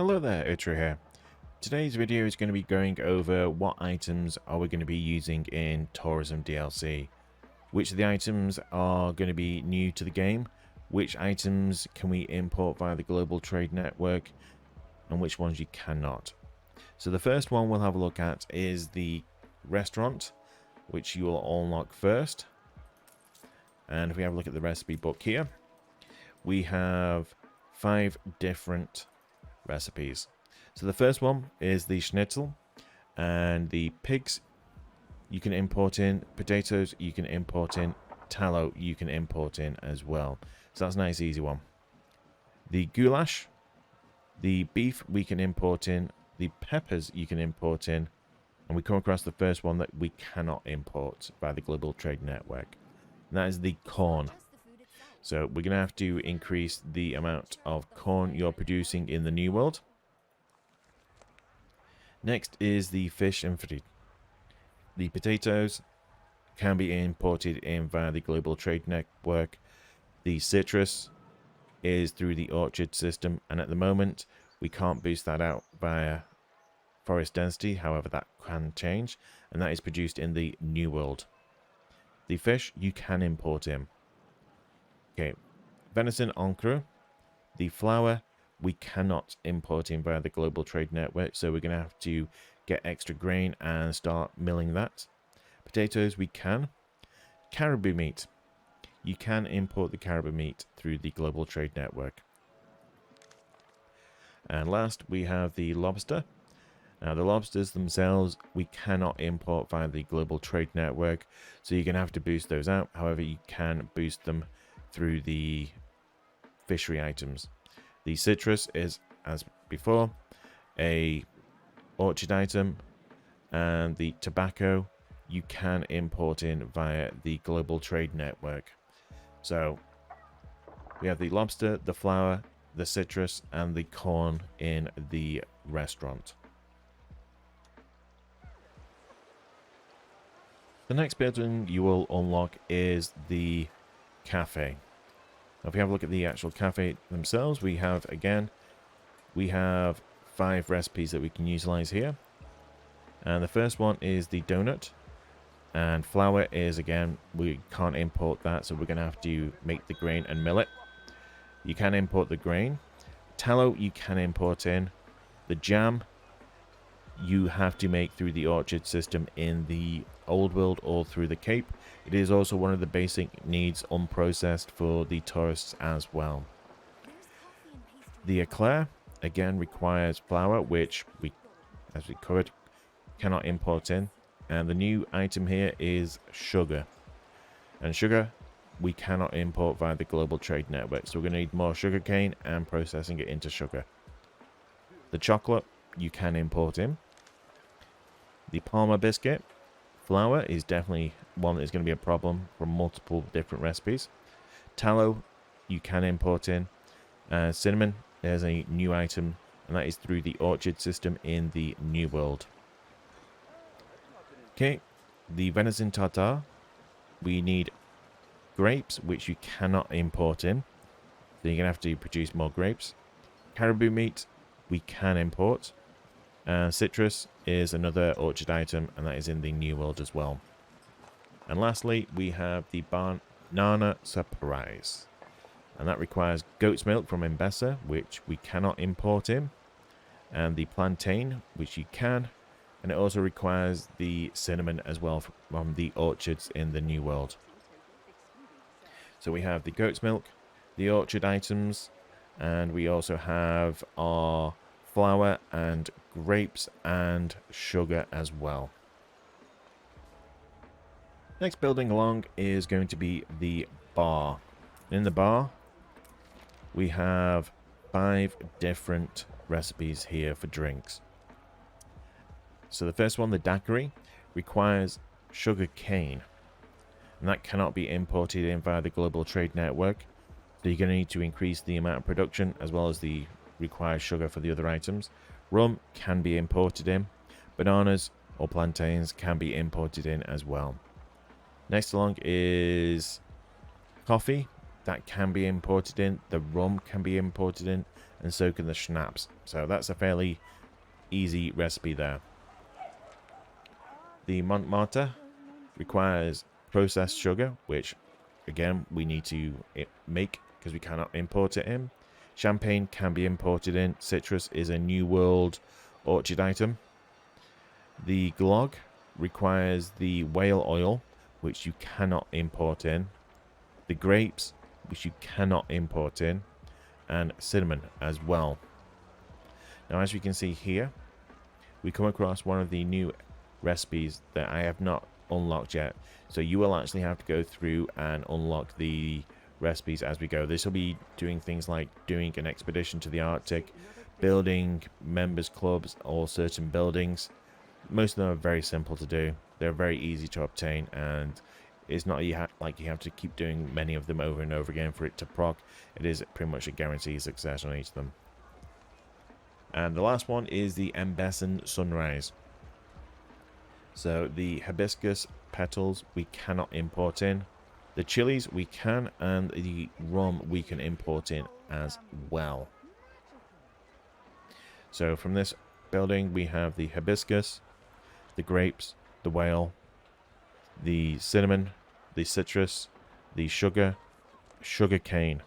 Hello there, Utra here. Today's video is going to be going over what items are we going to be using in Tourism DLC. Which of the items are going to be new to the game, which items can we import via the Global Trade Network, and which ones you cannot. So the first one we'll have a look at is the restaurant, which you will unlock first. And if we have a look at the recipe book here, we have 5 different recipes. So the first one is the schnitzel, and the pigs you can import in, potatoes you can import in, tallow you can import in as well. So that's a nice easy one. The goulash, the beef we can import in, the peppers you can import in, and we come across the first one that we cannot import by the Global Trade Network. And that is the corn. So we're going to have to increase the amount of corn you're producing in the New World. Next is the fish and fruit. The potatoes can be imported in via the Global Trade Network. The citrus is through the orchard system, and at the moment we can't boost that out via forest density. However, that can change, and that is produced in the New World. The fish you can import in. Okay, venison encre. The flour we cannot import in via the Global Trade Network, so we're going to have to get extra grain and start milling that. Potatoes we can. Caribou meat. You can import the caribou meat through the Global Trade Network. And last we have the lobster. Now the lobsters themselves we cannot import via the Global Trade Network, so you're going to have to boost those out. However, you can boost them through the fishery items. The citrus is, as before, a orchard item, and the tobacco you can import in via the Global Trade Network. So we have the lobster, the flour, the citrus, and the corn in the restaurant. The next building you will unlock is the cafe. Now if we have a look at the actual cafe themselves, we have 5 recipes that we can utilize here. And the first one is the donut, and flour is, again, we can't import that, so we're going to have to make the grain and mill it. You can import the grain. Tallow you can import in. The jam you have to make through the orchard system in the Old World or through the Cape. It is also one of the basic needs unprocessed for the tourists as well. The eclair again requires flour, which we, as we covered, cannot import in. And the new item here is sugar. And sugar we cannot import via the Global Trade Network, so we're going to need more sugar cane and processing it into sugar. The chocolate you can import in. The Parma biscuit. Flour is definitely one that is going to be a problem for multiple different recipes. Tallow you can import in. Cinnamon is a new item, and that is through the orchard system in the New World. Okay, the venison tartare. We need grapes, which you cannot import in, so you're going to have to produce more grapes. Caribou meat we can import. Citrus is another orchard item, and that is in the New World as well. And lastly, we have the banana surprise, and that requires goat's milk from Mbesa, which we cannot import in, and the plantain, which you can, and it also requires the cinnamon as well from the orchards in the New World. So we have the goat's milk, the orchard items, and we also have our flour and grapes and sugar as well. Next building along is going to be the bar. In the bar we have 5 different recipes here for drinks. So the first one, the daiquiri, requires sugar cane, and that cannot be imported in via the Global Trade Network, so you're going to need to increase the amount of production as well as the requires sugar for the other items. Rum can be imported in. Bananas or plantains can be imported in as well. Next along is coffee. that can be imported in. The rum can be imported in, and so can the schnapps. So that's a fairly easy recipe there. The Montmartre requires processed sugar, which again we need to make because we cannot import it in. Champagne can be imported in. Citrus is a New World orchard item. The glog requires the whale oil, which you cannot import in. The grapes, which you cannot import in. And cinnamon as well. Now, as you can see here, we come across one of the new recipes that I have not unlocked yet. So you will actually have to go through and unlock the recipes as we go. This will be doing things like doing an expedition to the Arctic, building members clubs or certain buildings. Most of them are very simple to do. They're very easy to obtain, and it's not like you have to keep doing many of them over and over again for it to proc. It is pretty much a guaranteed success on each of them. And the last one is the Embesson Sunrise. So the hibiscus petals we cannot import in. The chilies we can, and the rum we can import in as well. So from this building we have the hibiscus, the grapes, the whale, the cinnamon, the citrus, the sugar cane.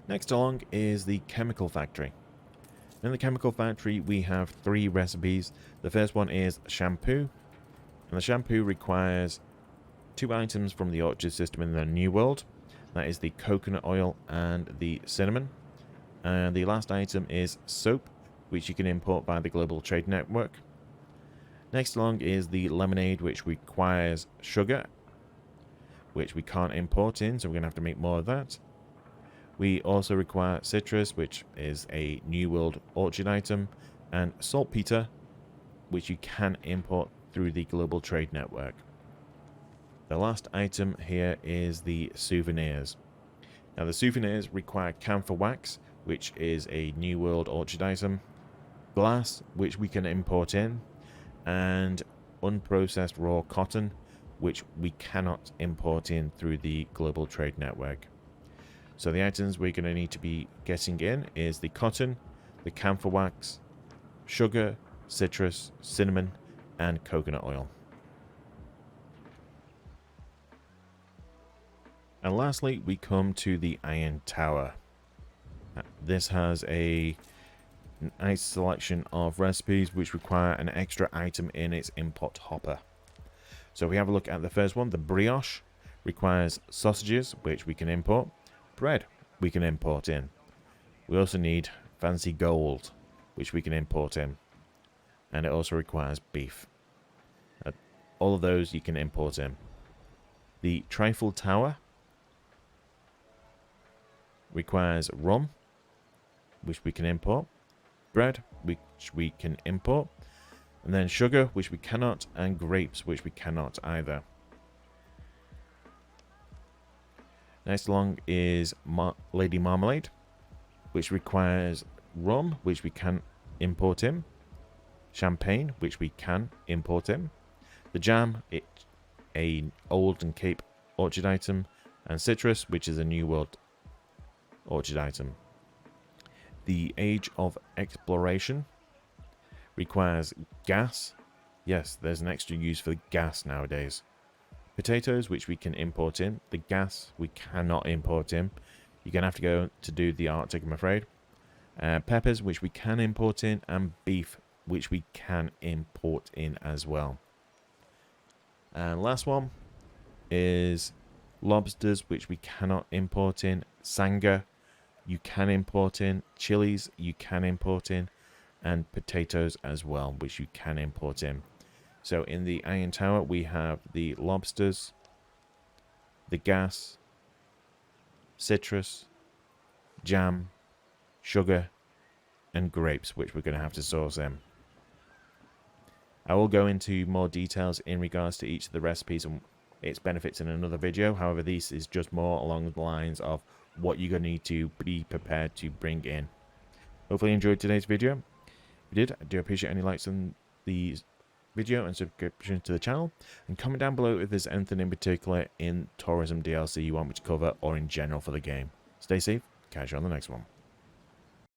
Next along is the chemical factory. In the chemical factory we have 3 recipes. The first one is shampoo, and the shampoo requires 2 items from the orchard system in the New World. That is the coconut oil and the cinnamon. And the last item is soap, which you can import by the Global Trade Network. Next along is the lemonade, which requires sugar, which we can't import in, so we're going to have to make more of that. We also require citrus, which is a New World orchard item, and saltpeter, which you can import through the Global Trade Network. The last item here is the souvenirs. Now the souvenirs require camphor wax, which is a New World orchard item, glass, which we can import in, and unprocessed raw cotton, which we cannot import in through the Global Trade Network. So the items we're going to need to be getting in is the cotton, the camphor wax, sugar, citrus, cinnamon, and coconut oil. And lastly, we come to the Iron Tower. This has a nice selection of recipes which require an extra item in its import hopper. So we have a look at the first one. The brioche requires sausages, which we can import. Bread we can import in. We also need fancy gold, which we can import in. And it also requires beef. All of those you can import in. The trifle tower requires rum, which we can import. Bread, which we can import. And then sugar, which we cannot. And grapes, which we cannot either. Next along is Lady Marmalade, which requires rum, which we can import in. Champagne, which we can import in. The jam, it's a Old and Cape orchard item. And citrus, which is a New World orchard item. The Age of Exploration requires gas. Yes, there's an extra use for gas nowadays. Potatoes, which we can import in. The gas, we cannot import in. You're going to have to go to do the Arctic, I'm afraid. Peppers, which we can import in. And beef, which we can import in as well. And last one is lobsters, which we cannot import in. Sanga, you can import in. Chilies, you can import in. And potatoes as well, which you can import in. So in the Iron Tower, we have the lobsters, the gas, citrus, jam, sugar, and grapes, which we're going to have to source in. I will go into more details in regards to each of the recipes and its benefits in another video. However, this is just more along the lines of what you're going to need to be prepared to bring in. Hopefully you enjoyed today's video. If you did, I do appreciate any likes on the video and subscription to the channel, and comment down below if there's anything in particular in Tourism DLC you want me to cover or in general for the game. Stay safe, catch you on the next one.